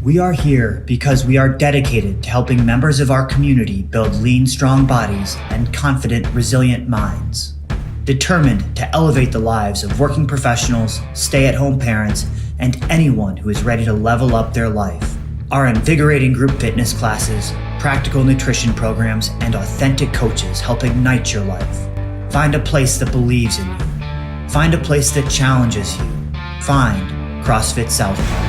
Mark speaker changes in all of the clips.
Speaker 1: We are here because we are dedicated to helping members of our community build lean, strong bodies and confident, resilient minds. Determined to elevate the lives of working professionals, stay-at-home parents, and anyone who is ready to level up their life. Our invigorating group fitness classes, practical nutrition programs, and authentic coaches help ignite your life. Find a place that believes in you. Find a place that challenges you. Find CrossFit Southpaw.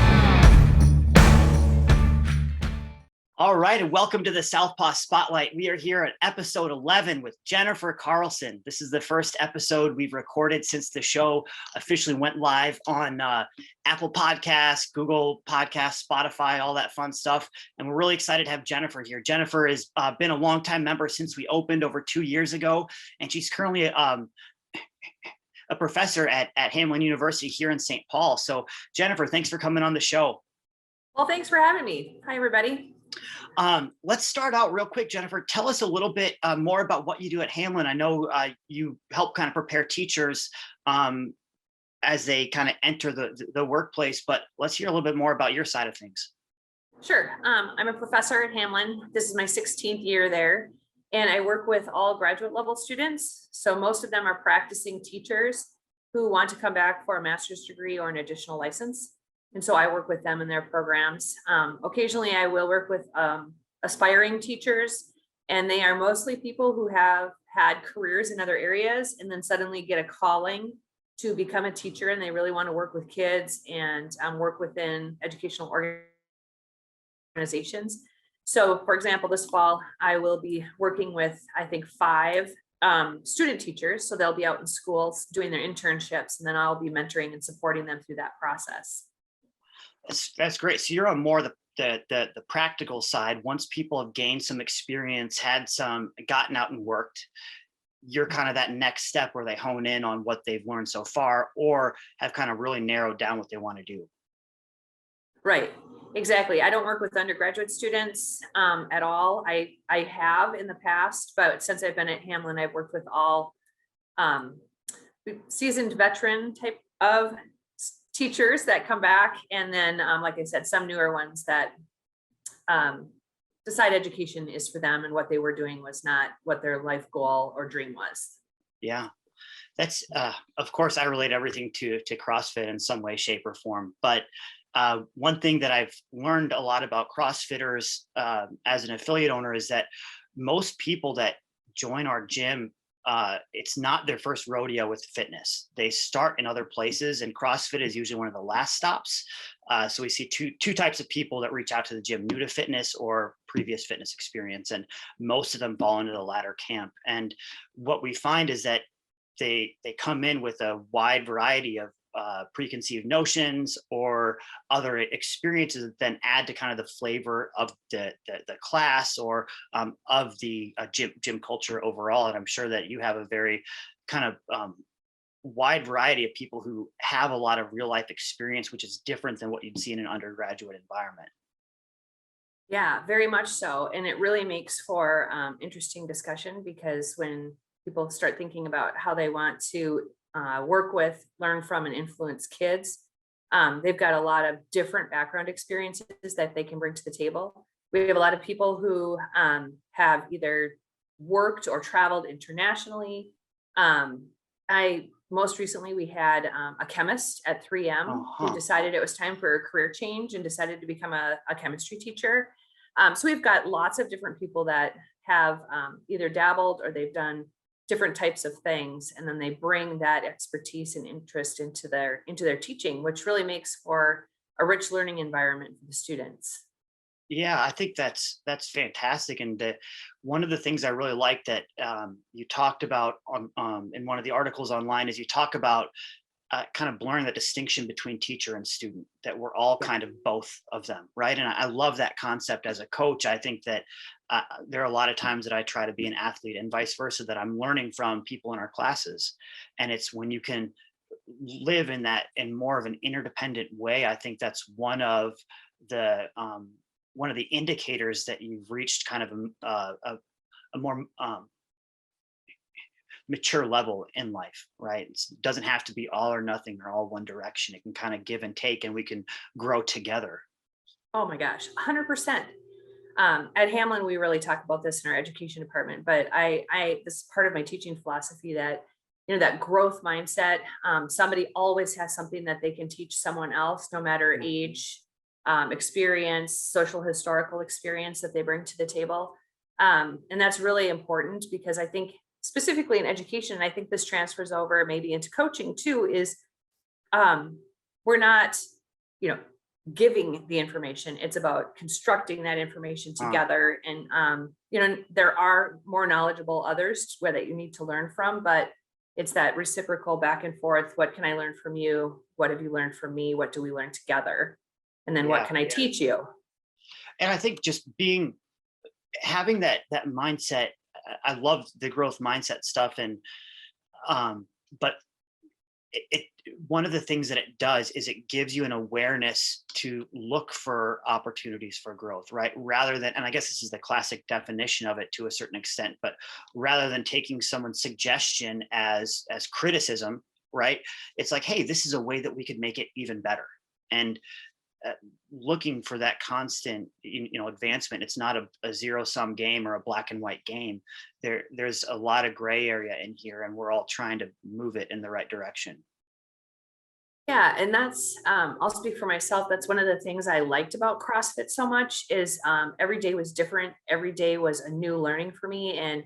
Speaker 1: All right, and welcome to the Southpaw Spotlight. We are here at episode 11 with Jennifer Carlson. This is the first episode we've recorded since the show officially went live on Apple Podcasts, Google Podcasts, Spotify, all that fun stuff. And we're really excited to have Jennifer here. Jennifer has been a longtime member since we opened over 2 years ago, and she's currently a professor at Hamline University here in St. Paul. So Jennifer, thanks for coming on the show.
Speaker 2: Well, thanks for having me. Hi, everybody.
Speaker 1: Let's start out real quick, Jennifer. Tell us a little bit more about what you do at Hamline. I know you help kind of prepare teachers as they kind of enter the workplace, but let's hear a little bit more about your side of things.
Speaker 2: Sure. I'm a professor at Hamline. This is my 16th year there, and I work with all graduate level students. So most of them are practicing teachers who want to come back for a master's degree or an additional license. And so I work with them in their programs. Occasionally I will work with aspiring teachers, and they are mostly people who have had careers in other areas and then suddenly get a calling to become a teacher, and they really want to work with kids and work within educational organizations. So for example, this fall, I will be working with, I think, 5 student teachers. So they'll be out in schools doing their internships, and then I'll be mentoring and supporting them through that process.
Speaker 1: That's great. So you're on more the practical side. Once people have gained some experience, gotten out and worked, you're kind of that next step where they hone in on what they've learned so far, or have kind of really narrowed down what they want to do.
Speaker 2: Right. Exactly. I don't work with undergraduate students at all. I have in the past, but since I've been at Hamline, I've worked with all seasoned veteran type of teachers that come back, and then like I said, some newer ones that decide education is for them and what they were doing was not what their life goal or dream was.
Speaker 1: Yeah, that's of course I relate everything to CrossFit in some way, shape, or form. But one thing that I've learned a lot about CrossFitters as an affiliate owner is that most people that join our gym, it's not their first rodeo with fitness. They start in other places, and CrossFit is usually one of the last stops. So we see two types of people that reach out to the gym: new to fitness or previous fitness experience. And most of them fall into the latter camp. And what we find is that they come in with a wide variety of preconceived notions or other experiences that then add to kind of the flavor of the class or of the gym culture overall. And I'm sure that you have a very kind of wide variety of people who have a lot of real life experience, which is different than what you'd see in an undergraduate environment.
Speaker 2: Yeah, very much so. And it really makes for interesting discussion, because when people start thinking about how they want to work with, learn from, and influence kids, they've got a lot of different background experiences that they can bring to the table. We have a lot of people who have either worked or traveled internationally. Most recently, we had a chemist at 3M who decided it was time for a career change and decided to become a chemistry teacher. So we've got lots of different people that have either dabbled or they've done different types of things, and then they bring that expertise and interest into their teaching, which really makes for a rich learning environment for the students.
Speaker 1: Yeah, I think that's fantastic. And one of the things I really like that you talked about on in one of the articles online is you talk about kind of blurring the distinction between teacher and student, that we're all kind of both of them, right? And I love that concept as a coach. I think that there are a lot of times that I try to be an athlete and vice versa, that I'm learning from people in our classes. And it's when you can live in more of an interdependent way, I think that's one of the indicators that you've reached kind of a more mature level in life, right? It doesn't have to be all or nothing or all one direction. It can kind of give and take, and we can grow together.
Speaker 2: Oh my gosh, 100%. At Hamlin, we really talk about this in our education department, but this is part of my teaching philosophy that, that growth mindset, somebody always has something that they can teach someone else, no matter age, experience, social historical experience that they bring to the table. And that's really important because I think specifically in education, and I think this transfers over maybe into coaching too, is um, we're not, you know, giving the information. It's about constructing that information
Speaker 1: Uh,
Speaker 2: together. And, there are more knowledgeable others where that you need to learn from, but it's that reciprocal back and forth. What can I learn from you? What have you learned from me? What do we learn together? And then what
Speaker 1: yeah.
Speaker 2: can I teach you?
Speaker 1: And I think just having that mindset, I love the growth mindset stuff. But it one of the things that it does is it gives you an awareness to look for opportunities for growth, right? Rather than, and I guess this is the classic definition of it to a certain extent, but rather than taking someone's suggestion as criticism, right? It's like, hey, this is a way that we could make it even better. And uh, looking for that constant, advancement. It's not a zero sum game or a black and white game. There's a lot of gray area in here, and we're all trying to move it in the right direction.
Speaker 2: Yeah, and that's I'll speak for myself. That's one of the things I liked about CrossFit so much is every day was different. Every day was a new learning for me. And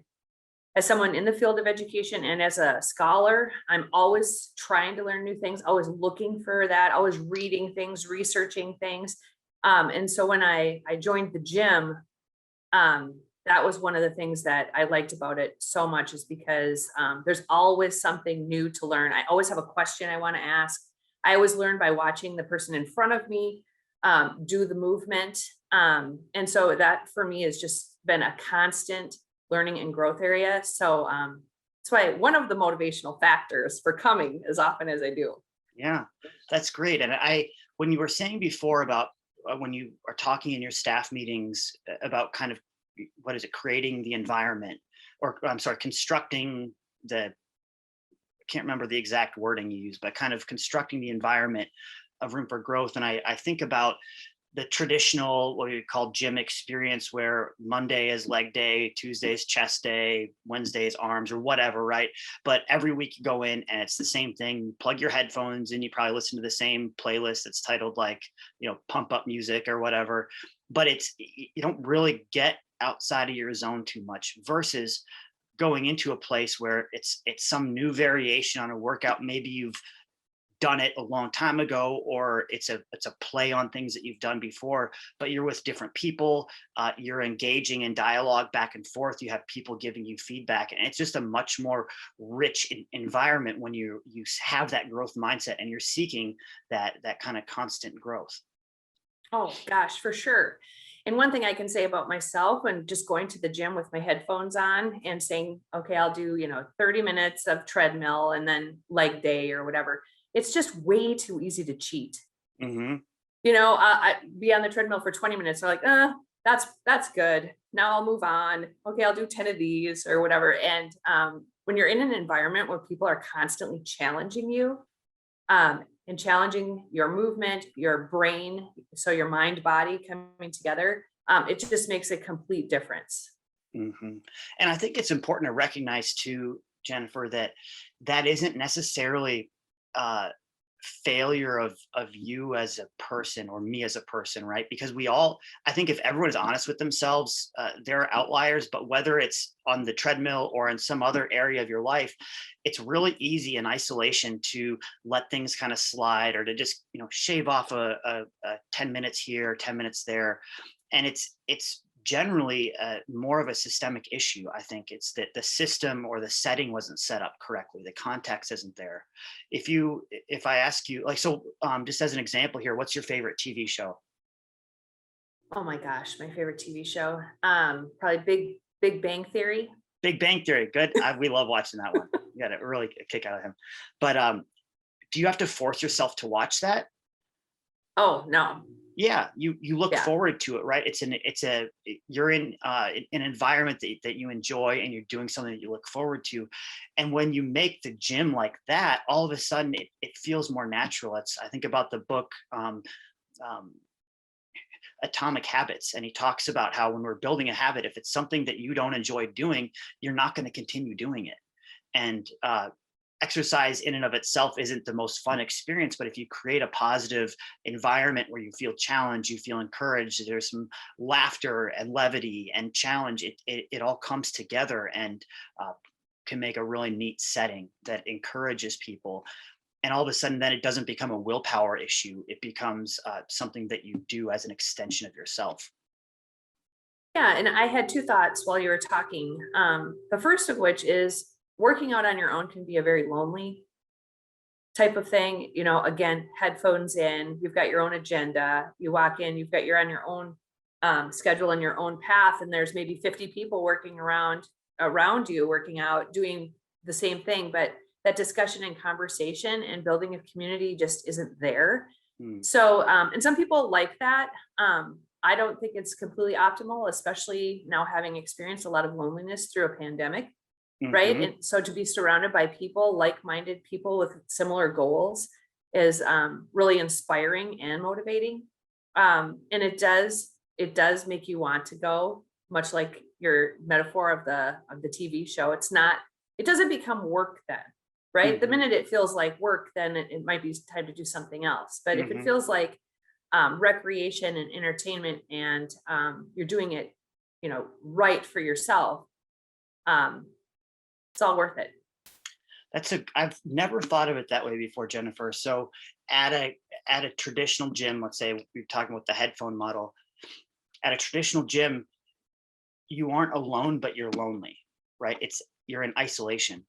Speaker 2: as someone in the field of education and as a scholar, I'm always trying to learn new things, always looking for that, always reading things, researching things. And so when I joined the gym, that was one of the things that I liked about it so much is because there's always something new to learn. I always have a question I want to ask. I always learn by watching the person in front of me do the movement. And so that for me has just been a constant learning and growth area. So that's why one of the motivational factors for coming as often as I do.
Speaker 1: Yeah, that's great. And when you were saying before about when you are talking in your staff meetings about kind of what is it, creating the environment, or I'm sorry, constructing the, I can't remember the exact wording you use, but kind of constructing the environment of room for growth. And I think about the traditional, what we call gym experience, where Monday is leg day, Tuesday is chest day, Wednesday is arms or whatever, right? But every week you go in and it's the same thing. You plug your headphones in, you probably listen to the same playlist that's titled like, pump up music or whatever. But you don't really get outside of your zone too much versus going into a place where it's some new variation on a workout. Maybe you've done it a long time ago, or it's a play on things that you've done before, but you're with different people, you're engaging in dialogue back and forth, you have people giving you feedback, and it's just a much more rich environment when you have that growth mindset and you're seeking that kind of constant growth.
Speaker 2: Oh gosh, for sure. And one thing I can say about myself and just going to the gym with my headphones on and saying, okay, I'll do, 30 minutes of treadmill and then leg day or whatever. It's just way too easy to cheat.
Speaker 1: Hmm.
Speaker 2: I be on the treadmill for 20 minutes. They're like, that's good. Now I'll move on. Okay, I'll do 10 of these or whatever. And when you're in an environment where people are constantly challenging you, and challenging your movement, your brain, so your mind body coming together, it just makes a complete difference.
Speaker 1: Hmm. And I think it's important to recognize too, Jennifer, that isn't necessarily uh, failure of you as a person or me as a person, right? Because I think if everyone is honest with themselves, there are outliers, but whether it's on the treadmill or in some other area of your life, it's really easy in isolation to let things kind of slide, or to just shave off a 10 minutes here, 10 minutes there. And it's generally more of a systemic issue. I think it's that the system or the setting wasn't set up correctly. The context isn't there. If I ask you, like, so just as an example here, what's your favorite TV show?
Speaker 2: Oh my gosh, my favorite TV show, probably Big Bang Theory.
Speaker 1: Big Bang Theory. Good. We love watching that one. You got a really a kick out of him. But do you have to force yourself to watch that?
Speaker 2: Oh no,
Speaker 1: Yeah, you look
Speaker 2: yeah.
Speaker 1: forward to it, right? You're in an environment that you enjoy, and you're doing something that you look forward to. And when you make the gym like that, all of a sudden it feels more natural. I think about the book um, atomic habits. And he talks about how when we're building a habit, if it's something that you don't enjoy doing, you're not going to continue doing it. And exercise in and of itself isn't the most fun experience, but if you create a positive environment where you feel challenged, you feel encouraged, there's some laughter and levity and challenge, it all comes together and can make a really neat setting that encourages people. And all of a sudden, then it doesn't become a willpower issue. It becomes something that you do as an extension of yourself.
Speaker 2: Yeah, and I had two thoughts while you were talking. The first of which is working out on your own can be a very lonely type of thing. You know, again, headphones in, you've got your own agenda. You walk in, you've got you're on your own schedule and your own path, and there's maybe 50 people working around you, working out, doing the same thing, but that discussion and conversation and building a community just isn't there. So, and some people like that. I don't think it's completely optimal, especially now having experienced a lot of loneliness through a pandemic, right? And so to be surrounded by people, like-minded people with similar goals is really inspiring and motivating. And it does make you want to go, much like your metaphor of the TV show. It doesn't become work then, right? The minute it feels like work, then it might be time to do something else. But if it feels like recreation and entertainment, and you're doing it, right for yourself, it's all worth it.
Speaker 1: I've never thought of it that way before, Jennifer. So at a traditional gym, let's say we're talking about the headphone model, at a traditional gym, you aren't alone, but you're lonely, right? You're in isolation.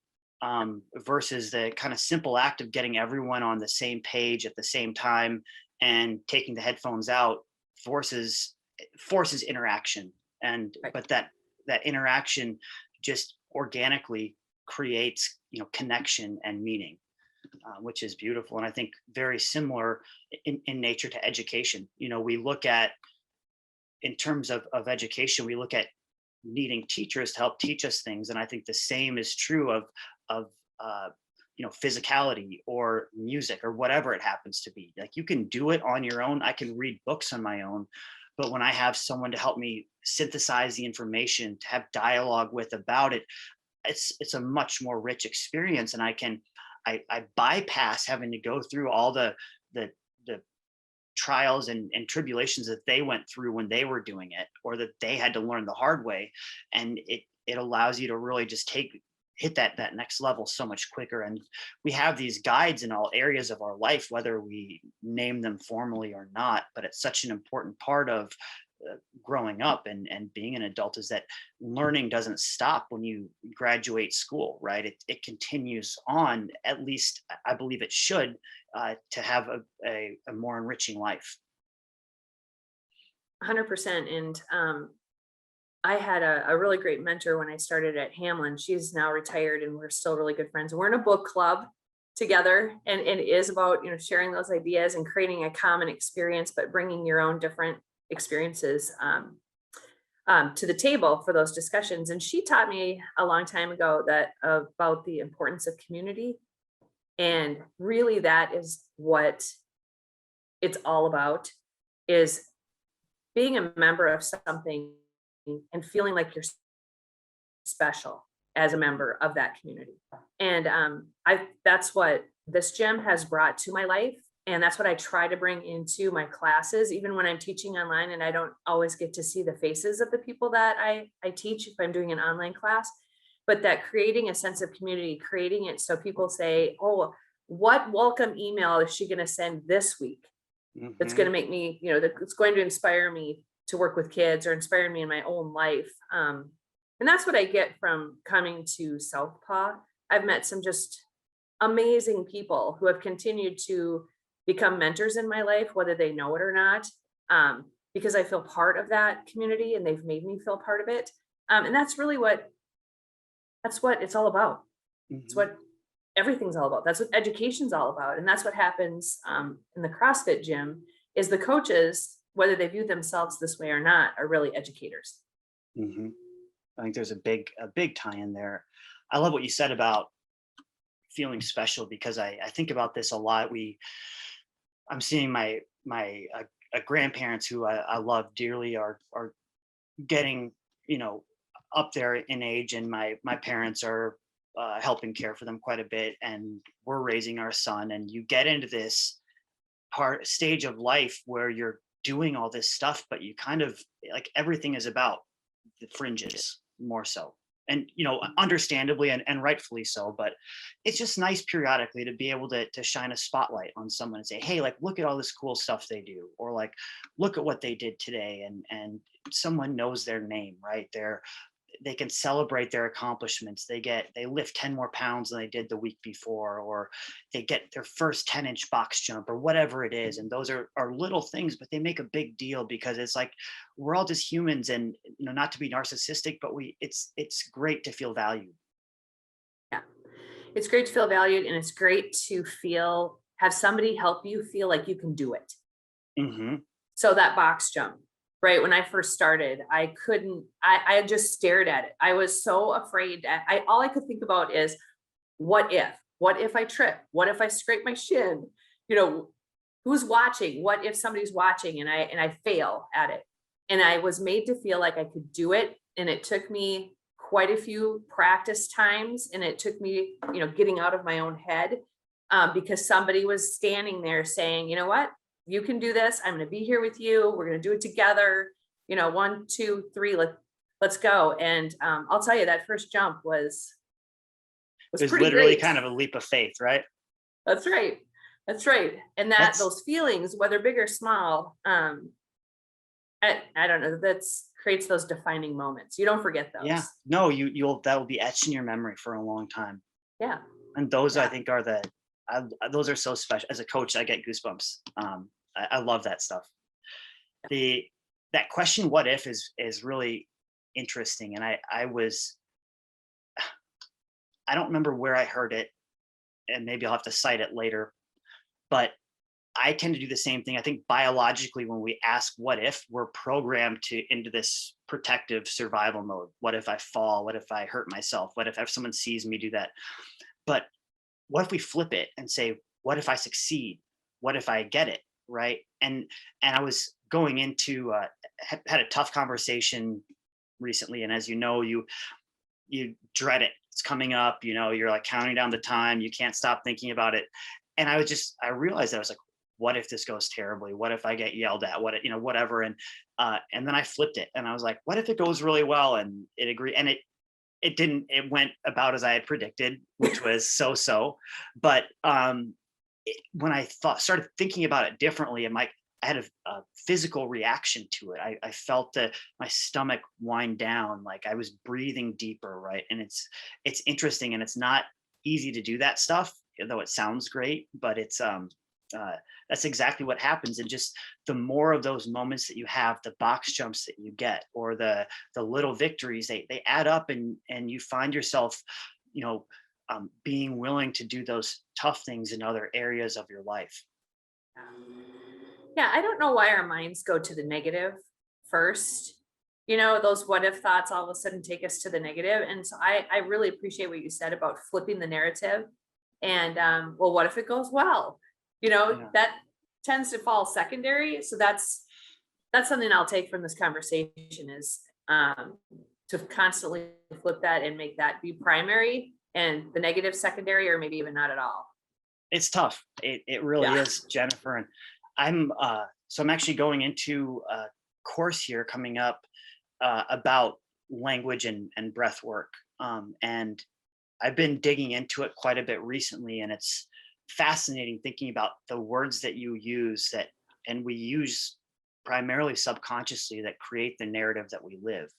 Speaker 1: Versus the kind of simple act of getting everyone on the same page at the same time and taking the headphones out forces interaction.
Speaker 2: Right.
Speaker 1: But that interaction just organically creates, connection and meaning, which is beautiful. And I think very similar in nature to education. We look at, in terms of education, we look at needing teachers to help teach us things. And I think the same is true of physicality or music or whatever it happens to be. Like, you can do it on your own. I can read books on my own, but when I have someone to help me synthesize the information, to have dialogue with about it, it's a much more rich experience. And I bypass having to go through all the trials and tribulations that they went through when they were doing it, or that they had to learn the hard way. And it allows you to really just hit that next level so much quicker. And we have these guides in all areas of our life, whether we name them formally or not, but it's such an important part of growing up and being an adult, is that learning doesn't stop when you graduate school, right? It continues on, at least I believe it should, to have a more enriching life.
Speaker 2: 100%. And I had a really great mentor when I started at Hamline. She's now retired and we're still really good friends. We're in a book club together, and it is about, sharing those ideas and creating a common experience, but bringing your own different experiences to the table for those discussions. And she taught me a long time ago about the importance of community. And really that is what it's all about, is being a member of something and feeling like you're special as a member of that community. And that's what this gym has brought to my life. And that's what I try to bring into my classes, even when I'm teaching online and I don't always get to see the faces of the people that I teach if I'm doing an online class. But that creating a sense of community, creating it so people say, oh, what welcome email is she going to send this week? That's going to make me, that's going to inspire me to work with kids or inspire me in my own life. And that's what I get from coming to Southpaw. I've met some just amazing people who have continued to become mentors in my life, whether they know it or not, because I feel part of that community and they've made me feel part of it. And that's really that's what it's all about. It's what everything's all about. That's what education's all about. And that's what happens in the CrossFit gym, is the coaches, whether they view themselves this way or not, are really educators.
Speaker 1: I think there's a big tie in there. I love what you said about feeling special, because I think about this a lot. I'm seeing a grandparents who I love dearly are getting, you know, up there in age, and my parents are helping care for them quite a bit, and we're raising our son, and you get into this part stage of life where you're doing all this stuff, but you kind of like everything is about the fringes more so. And you know, understandably and rightfully so, but it's just nice periodically to be able to shine a spotlight on someone and say, hey, like look at all this cool stuff they do, or like look at what they did today, and someone knows their name, right? They can celebrate their accomplishments. They lift 10 more pounds than they did the week before, or they get their first 10-inch box jump, or whatever it is. And those are little things, but they make a big deal, because it's like we're all just humans, and you know, not to be narcissistic, but it's great to feel valued.
Speaker 2: Yeah. It's great to feel valued, and it's great to have somebody help you feel like you can do it.
Speaker 1: Hmm.
Speaker 2: So that box jump, right? When I first started, I couldn't, I just stared at it. I was so afraid that all I could think about is what if I trip? What if I scrape my shin? You know, who's watching? What if somebody's watching and I fail at it? And I was made to feel like I could do it. And it took me quite a few practice times, and it took me, you know, getting out of my own head, because somebody was standing there saying, you know what, you can do this. I'm going to be here with you. We're going to do it together. You know, 1, 2, 3, let's go. And I'll tell you, that first jump was
Speaker 1: It was
Speaker 2: pretty
Speaker 1: literally
Speaker 2: great.
Speaker 1: kind of a leap of faith, right?
Speaker 2: That's right. That's right. And that
Speaker 1: That's
Speaker 2: those feelings, whether big or small, I don't know, that's creates those defining moments. You don't forget
Speaker 1: Yeah,
Speaker 2: those.
Speaker 1: no, you'll that will be etched in your memory for a long time.
Speaker 2: Yeah.
Speaker 1: And those I
Speaker 2: Yeah.
Speaker 1: think are those are so special. As a coach, I get goosebumps. I love that stuff. The That question, what if, is really interesting. And I don't remember where I heard it, and maybe I'll have to cite it later, but I tend to do the same thing. I think biologically, when we ask what if, we're programmed into this protective survival mode. What if I fall? What if I hurt myself? What if someone sees me do that? But what if we flip it and say, what if I succeed? What if I get it? Right. And I was going into had a tough conversation recently. And as you know, you dread it. It's coming up, you know, you're like counting down the time. You can't stop thinking about it. And I realized that I was like, what if this goes terribly? What if I get yelled at? You know, whatever. And then I flipped it, and I was like, what if it goes really well? And it agreed. And it didn't, it went about as I had predicted, which was so. But when I started thinking about it differently, I had a physical reaction to it. I felt my stomach wind down, like I was breathing deeper, right? And it's interesting, and it's not easy to do that stuff, though it sounds great. But that's exactly what happens. And just the more of those moments that you have, the box jumps that you get, or the little victories, they add up, and you find yourself, you know, being willing to do those tough things in other areas of your life.
Speaker 2: Yeah, I don't know why our minds go to the negative first. You know, those what if thoughts all of a sudden take us to the negative. And so I really appreciate what you said about flipping the narrative. And well, what if it goes well? You know,
Speaker 1: Yeah.
Speaker 2: that tends to fall secondary. So that's something I'll take from this conversation is to constantly flip that and make that be primary and the negative secondary, or maybe even not at all.
Speaker 1: It's tough. It really
Speaker 2: Yeah.
Speaker 1: is, Jennifer. And I'm actually going into a course here coming up about language and breath work. And I've been digging into it quite a bit recently, and it's fascinating thinking about the words that you use, and we use primarily subconsciously, that create the narrative that we live.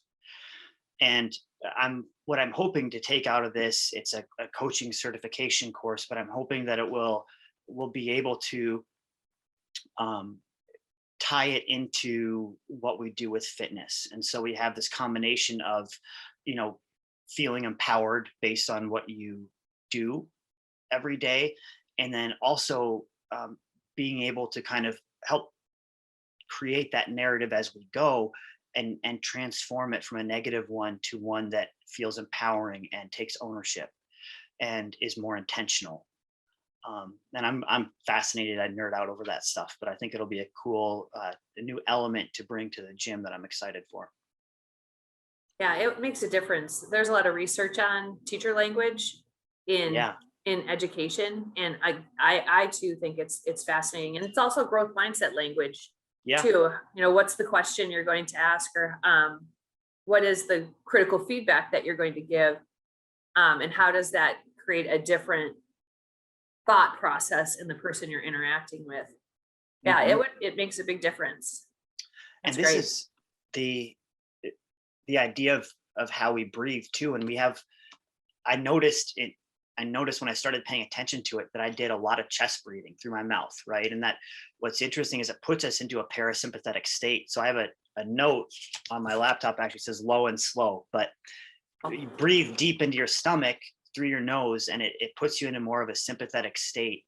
Speaker 1: And what I'm hoping to take out of this, it's a coaching certification course, but I'm hoping that it will be able to um, tie it into what we do with fitness. And so we have this combination of, you know, feeling empowered based on what you do every day, and then also being able to kind of help create that narrative as we go, and transform it from a negative one to one that feels empowering and takes ownership and is more intentional. And I'm fascinated. I nerd out over that stuff, but I think it'll be a cool, a new element to bring to the gym that I'm excited for.
Speaker 2: Yeah, it makes a difference. There's a lot of research on teacher language in
Speaker 1: Yeah,
Speaker 2: in education, and I too think it's fascinating, and it's also growth mindset language
Speaker 1: yeah.
Speaker 2: too. You know, what's the question you're going to ask, or what is the critical feedback that you're going to give, and how does that create a different thought process in the person you're interacting with? Yeah,
Speaker 1: hmm
Speaker 2: it makes a big difference.
Speaker 1: And
Speaker 2: That's
Speaker 1: this
Speaker 2: great.
Speaker 1: is the the idea of how we breathe too. And we have, I noticed it. I noticed when I started paying attention to it that I did a lot of chest breathing through my mouth, right? And that what's interesting is it puts us into a parasympathetic state. So I have a note on my laptop actually says low and slow, but
Speaker 2: Oh,
Speaker 1: you breathe deep into your stomach through your nose and it puts you into more of a sympathetic state.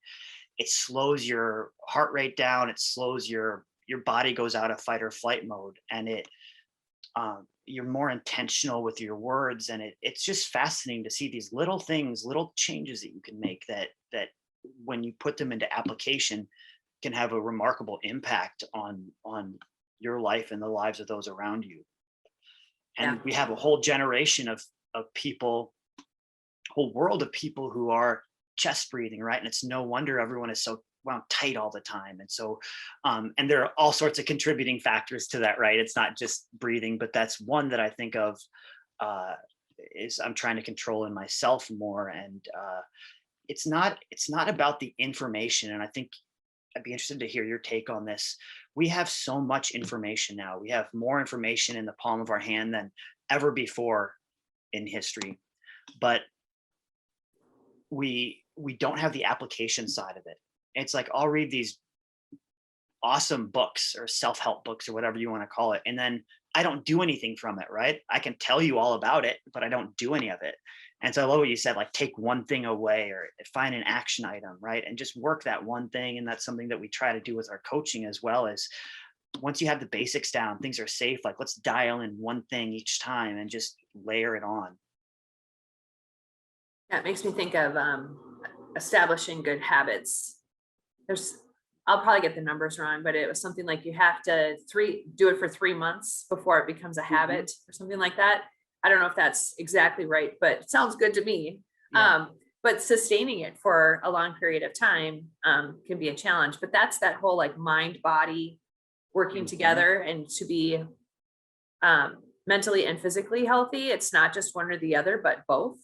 Speaker 1: It slows your heart rate down. It slows your body goes out of fight or flight mode, and you're more intentional with your words, and it's just fascinating to see these little things, little changes that you can make that when you put them into application can have a remarkable impact on your life and the lives of those around you.
Speaker 2: yeah.
Speaker 1: And we have a whole generation of people, whole world of people who are chest breathing, right? And it's no wonder everyone is so wound tight all the time. And so, and there are all sorts of contributing factors to that, right? It's not just breathing, but that's one that I think of, uh, is I'm trying to control in myself more. And it's not about the information. And I think I'd be interested to hear your take on this. We have so much information now. We have more information in the palm of our hand than ever before in history, but we don't have the application side of it. It's like I'll read these awesome books or self-help books or whatever you want to call it, and then I don't do anything from it, right? I can tell you all about it, but I don't do any of it. And so I love what you said, like take one thing away or find an action item, right? And just work that one thing. And that's something that we try to do with our coaching as well. As once you have the basics down, things are safe, like let's dial in one thing each time and just layer it on.
Speaker 2: Yeah, it makes me think of establishing good habits. There's, I'll probably get the numbers wrong, but it was something like you have to do it for 3 months before it becomes a
Speaker 1: Mhm.
Speaker 2: habit or something like that. I don't know if that's exactly right, but it sounds good to me.
Speaker 1: Yeah.
Speaker 2: But sustaining it for a long period of time can be a challenge. But that's that whole like mind body working
Speaker 1: Mhm.
Speaker 2: together, and to be mentally and physically healthy. It's not just one or the other, but both.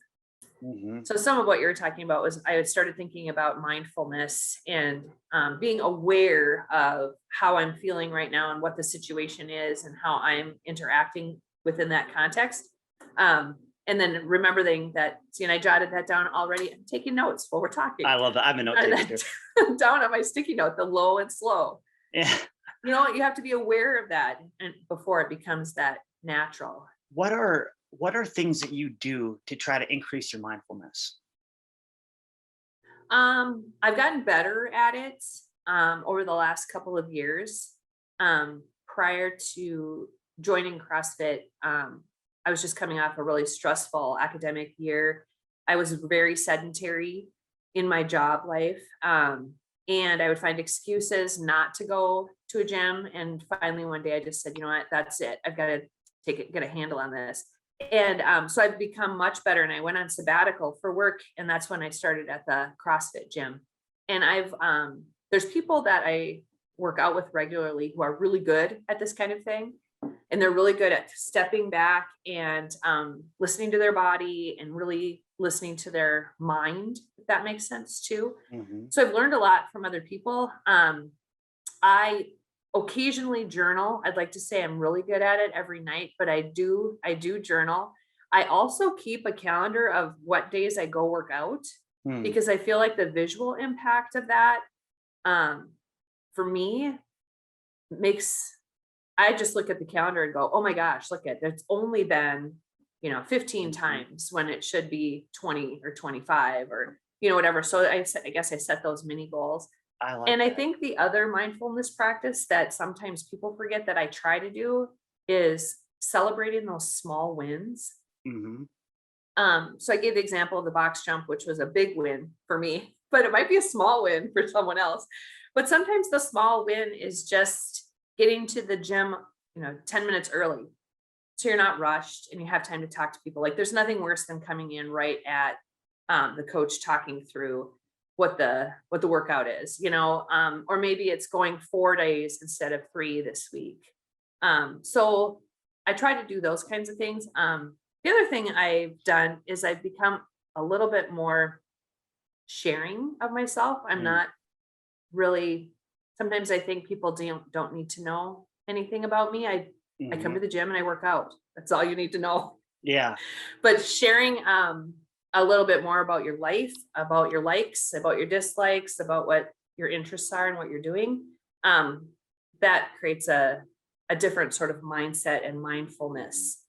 Speaker 1: Mhm.
Speaker 2: So some of what you're talking about was, I had started thinking about mindfulness and being aware of how I'm feeling right now and what the situation is and how I'm interacting within that context. And then remembering that, see, and I jotted that down already. I'm taking notes while we're talking.
Speaker 1: I love that. I'm a note
Speaker 2: Jotted
Speaker 1: taker too.
Speaker 2: that down on my sticky note, the low and slow.
Speaker 1: Yeah.
Speaker 2: You know, you have to be aware of that and before it becomes that natural.
Speaker 1: What are things that you do to try to increase your mindfulness?
Speaker 2: I've gotten better at it over the last couple of years. Prior to joining CrossFit, I was just coming off a really stressful academic year. I was very sedentary in my job life. And I would find excuses not to go to a gym. And finally, one day I just said, you know what, that's it. I've got to get a handle on this. And so I've become much better. And I went on sabbatical for work. And that's when I started at the CrossFit gym. And there's people that I work out with regularly who are really good at this kind of thing. And they're really good at stepping back and listening to their body and really listening to their mind, if that makes sense too.
Speaker 1: Mhm.
Speaker 2: So I've learned a lot from other people. I occasionally journal. I'd like to say I'm really good at it every night, but I do journal. I also keep a calendar of what days I go work out,
Speaker 1: Hmm.
Speaker 2: because I feel like the visual impact of that, um, for me, makes, I just look at the calendar and go, oh my gosh, look at, it's only been, 15
Speaker 1: Mhm.
Speaker 2: times when it should be 20 or 25 or, whatever. So I guess I set those mini goals.
Speaker 1: I like
Speaker 2: And I
Speaker 1: that.
Speaker 2: think the other mindfulness practice that sometimes people forget that I try to do is celebrating those small wins.
Speaker 1: Mhm.
Speaker 2: So I gave the example of the box jump, which was a big win for me. but it might be a small win for someone else. But sometimes the small win is just getting to the gym, 10 minutes early. So you're not rushed and you have time to talk to people. Like there's nothing worse than coming in right at the coach talking through what the workout is, or maybe it's going 4 days instead of 3 this week. So I try to do those kinds of things. The other thing I've done is I've become a little bit more sharing of myself. I'm
Speaker 1: Mm,
Speaker 2: not really, sometimes I think people don't need to know anything about me. I come
Speaker 1: mhm.
Speaker 2: to the gym and I work out. That's all you need to know.
Speaker 1: Yeah,
Speaker 2: But sharing a little bit more about your life, about your likes, about your dislikes, about what your interests are and what you're doing, um, that creates a different sort of mindset and mindfulness,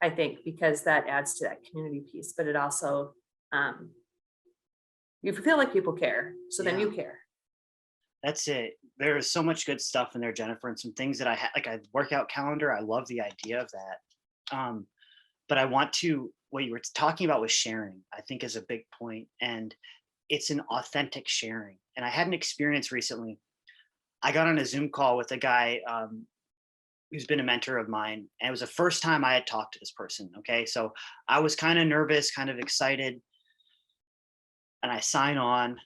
Speaker 2: I think, because that adds to that community piece. But it also, um, you feel like people care, so then
Speaker 1: yeah.
Speaker 2: you care.
Speaker 1: That's it. There is so much good stuff in there, Jennifer, and some things that I like a workout calendar. I love the idea of that. But I want to what you were talking about with sharing, I think is a big point, and it's an authentic sharing. And I had an experience recently. I got on a Zoom call with a guy who's been a mentor of mine, and it was the first time I had talked to this person. Okay, so I was kind of nervous, kind of excited, and I sign on,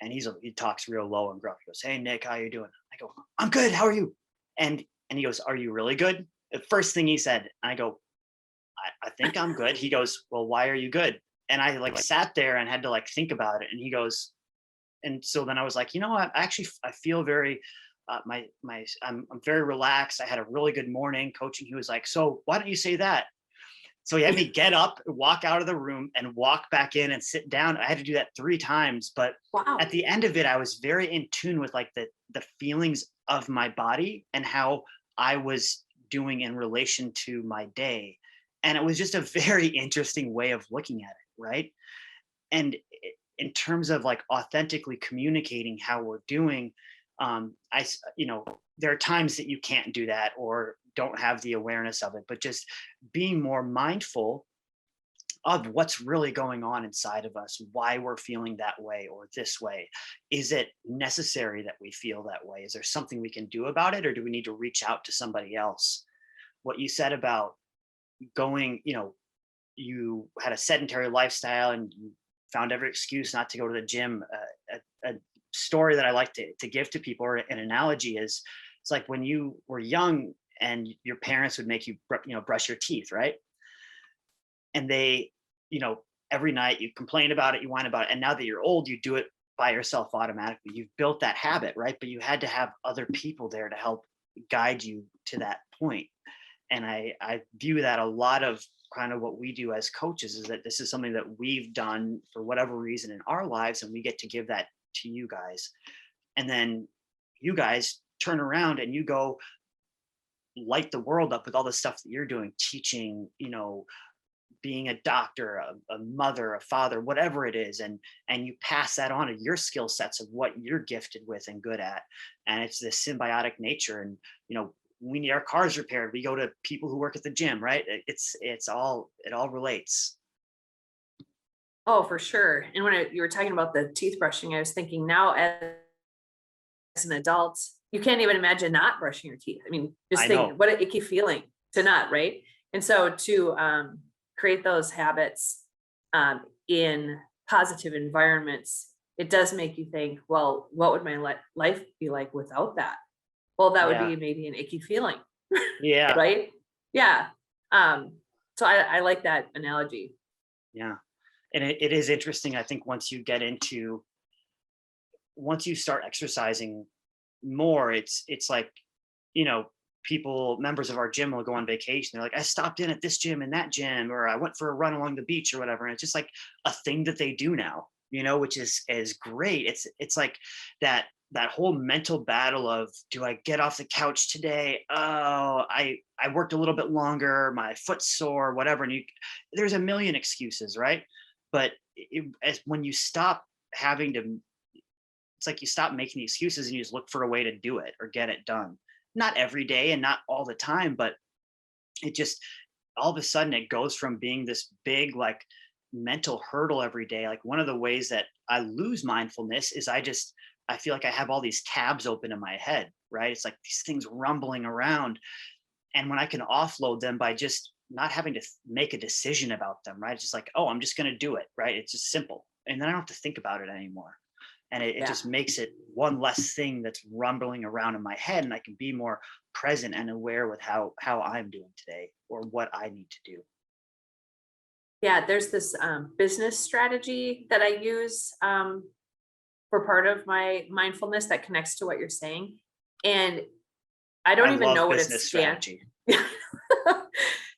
Speaker 1: and he talks real low and gruff. He goes, "Hey Nick, how you doing?" I go, "I'm good. How are you?" And he goes, "Are you really good?" The first thing he said, I go, I think I'm good. He goes, "Well, why are you good?" And I like sat there and had to like think about it. And he goes, and so then I was like, you know what? Actually, I feel very, I'm very relaxed. I had a really good morning coaching. He was like, "So why don't you say that?" So he had me get up, walk out of the room, and walk back in and sit down. I had to do that 3 times, but at
Speaker 2: Wow.
Speaker 1: the end of it, I was very in tune with like the feelings of my body and how I was doing in relation to my day. And it was just a very interesting way of looking at it, right? And in terms of like authentically communicating how we're doing, there are times that you can't do that or don't have the awareness of it, but just being more mindful of what's really going on inside of us, why we're feeling that way or this way. Is it necessary that we feel that way? Is there something we can do about it, or do we need to reach out to somebody else? What you said about going, you had a sedentary lifestyle and you found every excuse not to go to the gym. A story that I like to give to people, or an analogy, is it's like when you were young and your parents would make you, brush your teeth, right? And they, you know, every night you complain about it, you whine about it. And now that you're old, you do it by yourself automatically. You've built that habit, right? But you had to have other people there to help guide you to that point. And I view that a lot of kind of what we do as coaches is that this is something that we've done for whatever reason in our lives, and we get to give that to you guys. And then you guys turn around and you go light the world up with all the stuff that you're doing, teaching, being a doctor, a mother, a father, whatever it is, and you pass that on to your skill sets of what you're gifted with and good at. And it's this symbiotic nature. And we need our cars repaired, we go to people who work at the gym, right? It all relates.
Speaker 2: Oh, for sure. And when you were talking about the teeth brushing, I was thinking now as an adult, you can't even imagine not brushing your teeth. I mean, just
Speaker 1: I
Speaker 2: think
Speaker 1: know.
Speaker 2: what an icky feeling to not, right? And so to create those habits in positive environments, it does make you think, well, what would my life be like without that? Well, that would
Speaker 1: Yeah.
Speaker 2: be maybe an icky feeling,
Speaker 1: Yeah.
Speaker 2: right? Yeah. Um, so I like that analogy.
Speaker 1: Yeah. And it is interesting. I think once you start exercising more, it's like, you know, members of our gym will go on vacation. They're like, I stopped in at this gym and that gym, or I went for a run along the beach or whatever. And it's just like a thing that they do now, which is great. It's like that whole mental battle of, do I get off the couch today? Oh, I worked a little bit longer, my foot's sore, whatever. And there's a million excuses, right? But when you stop having to, it's like you stop making the excuses and you just look for a way to do it or get it done. Not every day and not all the time, but it just, all of a sudden it goes from being this big like mental hurdle every day. Like one of the ways that I lose mindfulness is I feel like I have all these tabs open in my head, right? It's like these things rumbling around. And when I can offload them by just not having to make a decision about them, right? It's just like, oh, I'm just going to do it, right? It's just simple. And then I don't have to think about it anymore. And it
Speaker 2: Yeah.
Speaker 1: just makes it one less thing that's rumbling around in my head. And I can be more present and aware with how I'm doing today or what I need to do.
Speaker 2: Yeah, there's this business strategy that I use for part of my mindfulness that connects to what you're saying. And I
Speaker 1: I
Speaker 2: don't even
Speaker 1: love
Speaker 2: know what it
Speaker 1: business
Speaker 2: stands.
Speaker 1: strategy.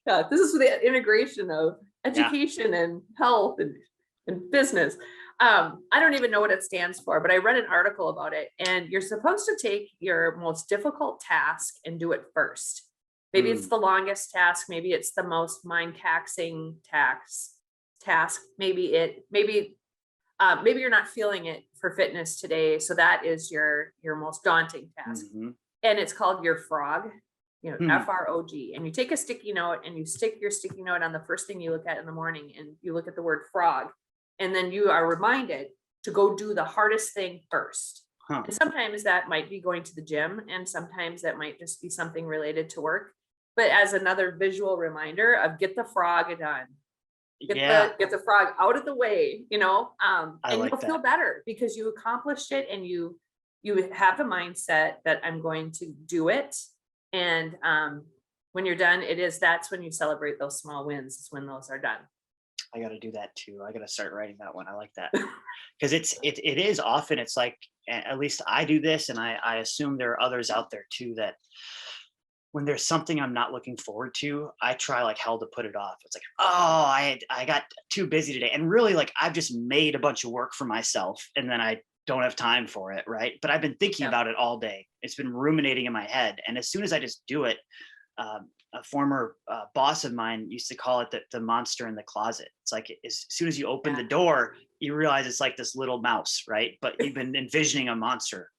Speaker 2: Yeah, this is the integration of
Speaker 1: Yeah.
Speaker 2: education and health and business. I don't even know what it stands for, but I read an article about it. And you're supposed to take your most difficult task and do it first. Maybe it's
Speaker 1: Mm,
Speaker 2: the longest task. Maybe it's the most mind taxing task. Maybe you're not feeling it for fitness today. So that is your most daunting task.
Speaker 1: mhm,
Speaker 2: And it's called your frog,
Speaker 1: hmm.
Speaker 2: FROG. And you take a sticky note and you stick your sticky note on the first thing you look at in the morning, and you look at the word frog. And then you are reminded to go do the hardest thing first.
Speaker 1: Huh.
Speaker 2: And sometimes that might be going to the gym, and sometimes that might just be something related to work. But as another visual reminder of get the frog done,
Speaker 1: Yeah,
Speaker 2: get the frog out of the way,
Speaker 1: I
Speaker 2: and
Speaker 1: like
Speaker 2: you'll feel
Speaker 1: that.
Speaker 2: better because you accomplished it, and you have the mindset that I'm going to do it. And when you're done, that's when you celebrate those small wins, is when those are done.
Speaker 1: I got to do that too. I got to start writing that one. I like that because it is often it's like at least I do this, and I assume there are others out there too that when there's something I'm not looking forward to, I try like hell to put it off. It's like, oh, I got too busy today, and really like I've just made a bunch of work for myself, and then I don't have time for it, right? But I've been thinking
Speaker 2: Yep.
Speaker 1: about it all day. It's been ruminating in my head, and as soon as I just do it, a former boss of mine used to call it the monster in the closet. It's like as soon as you open
Speaker 2: Yeah.
Speaker 1: the door, you realize it's like this little mouse, right? But you've been envisioning a monster.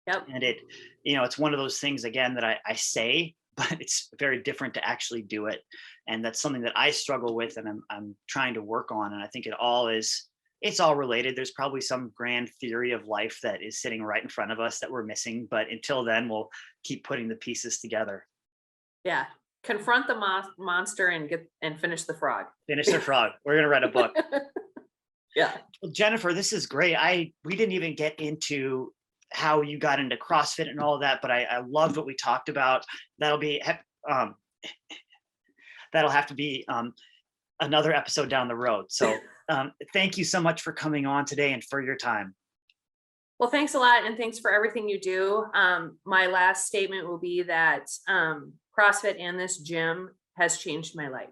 Speaker 2: Yep.
Speaker 1: And it's one of those things again that I say, but it's very different to actually do it. And that's something that I struggle with and I'm trying to work on. And I think it's all related. There's probably some grand theory of life that is sitting right in front of us that we're missing. But until then, we'll keep putting the pieces together.
Speaker 2: Yeah. Confront the monster and finish the frog.
Speaker 1: Finish the frog. We're gonna write a book.
Speaker 2: Yeah.
Speaker 1: Well, Jennifer, this is great. We didn't even get into how you got into CrossFit and all of that, but I loved what we talked about. That'll be um, that'll have to be another episode down the road. So thank you so much for coming on today and for your time.
Speaker 2: Well, thanks a lot, and thanks for everything you do. My last statement will be that CrossFit and this gym has changed my life.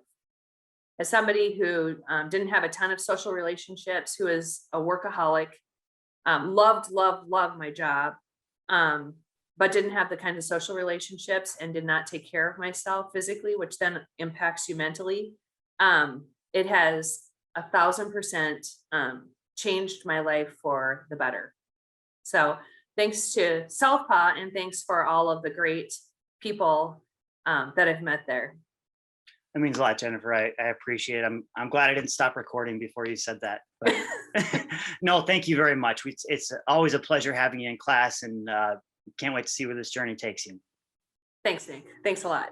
Speaker 2: As somebody who didn't have a ton of social relationships, who is a workaholic, loved my job, but didn't have the kind of social relationships and did not take care of myself physically, which then impacts you mentally. It has 1,000% changed my life for the better. So thanks to Southpaw, and thanks for all of the great people that I've met there.
Speaker 1: That means a lot, Jennifer. I appreciate it. I'm glad I didn't stop recording before you said that. But no, thank you very much. It's always a pleasure having you in class, and can't wait to see where this journey takes you.
Speaker 2: Thanks, Nick. Thanks a lot.